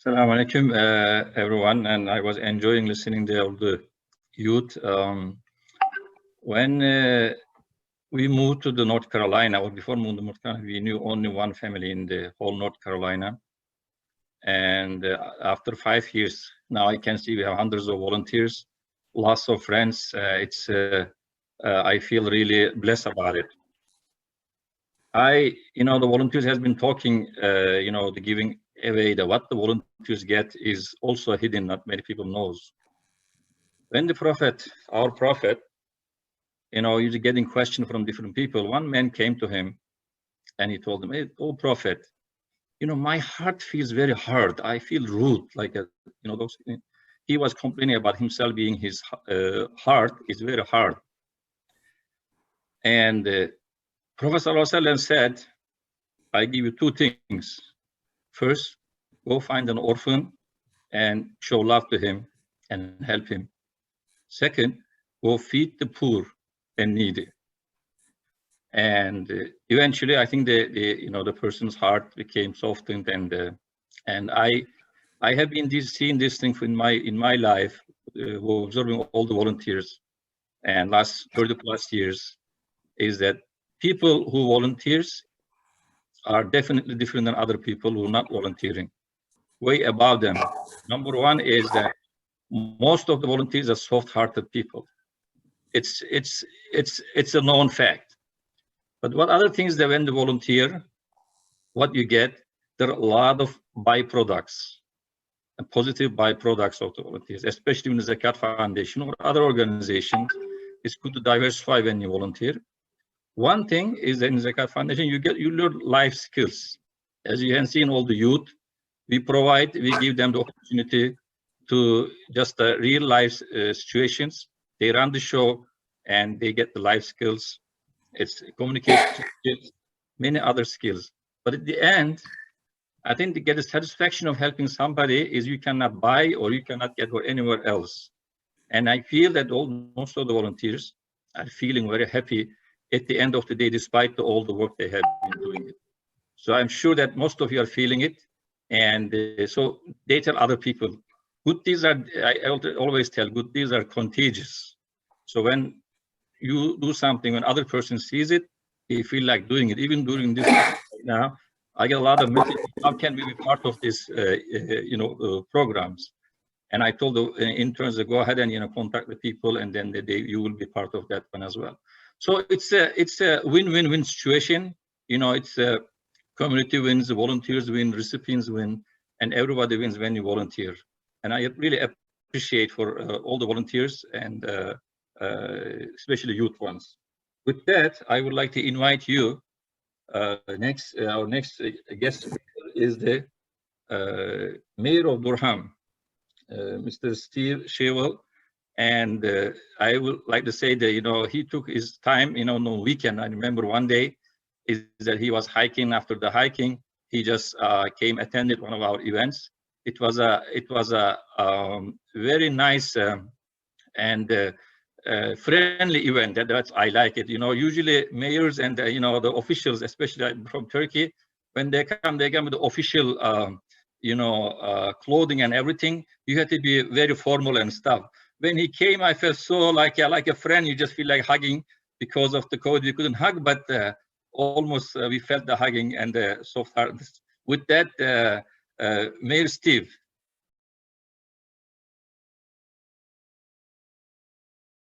Assalamu alaikum, everyone, and I was enjoying listening to all the youth. When we moved to the North Carolina, or before moving to North Carolina, we knew only one family in the whole North Carolina. And after 5 years, now I can see we have hundreds of volunteers, lots of friends. I feel really blessed about it. The volunteers has been talking, the giving away, what the volunteers get is also hidden, not many people knows. When the prophet, our prophet, he's getting questions from different people. One man came to him and he told him, "Hey, oh prophet, my heart feels very hard. I feel rude, like, those." He was complaining about himself being his heart is very hard. And Prophet ﷺ said, I give you two things. First, go find an orphan and show love to him and help him. Second, go feed the poor and needy. And eventually, I think the person's heart became softened, and I have been seeing this thing in my life, observing all the volunteers, and last 30+ years, is that people who volunteers are definitely different than other people who are not volunteering. Way above them. Number one is that most of the volunteers are soft-hearted people. It's a known fact. But what other things that when the volunteer, what you get, there are a lot of byproducts, and positive byproducts of the volunteers, especially in the Zakat Foundation or other organizations. It's good to diversify when you volunteer. One thing is that in Zakat Foundation, you learn life skills. As you can see in all the youth, we give them the opportunity to just real life situations. They run the show and they get the life skills. It's communication skills, many other skills. But at the end, I think to get the satisfaction of helping somebody is you cannot buy or you cannot get anywhere else. And I feel that most of the volunteers are feeling very happy at the end of the day, despite all the work they have been doing it. So I'm sure that most of you are feeling it. And so they tell other people, good deeds are, I always tell, good deeds are contagious. So when you do something, when other person sees it, they feel like doing it. Even during this right now, I get a lot of messages, how can we be part of this, programs? And I told the interns to go ahead and contact the people, and then you will be part of that one as well. So it's a win-win-win situation. It's a community wins, the volunteers win, recipients win, and everybody wins when you volunteer. And I really appreciate for all the volunteers and especially youth ones. With that, I would like to invite you. Our next guest is the Mayor of Durham, Mr. Steve Shewell. And I would like to say that, he took his time, no weekend. I remember one day is that he was hiking. After the hiking, he just attended one of our events. It was a very nice and friendly event. That's I like it. Usually mayors and the officials, especially from Turkey, when they come with the official clothing and everything. You have to be very formal and stuff. When he came, I felt so like a friend. You just feel like hugging. Because of the COVID, we couldn't hug, but almost we felt the hugging and the soft heart. With that, Mayor Steve,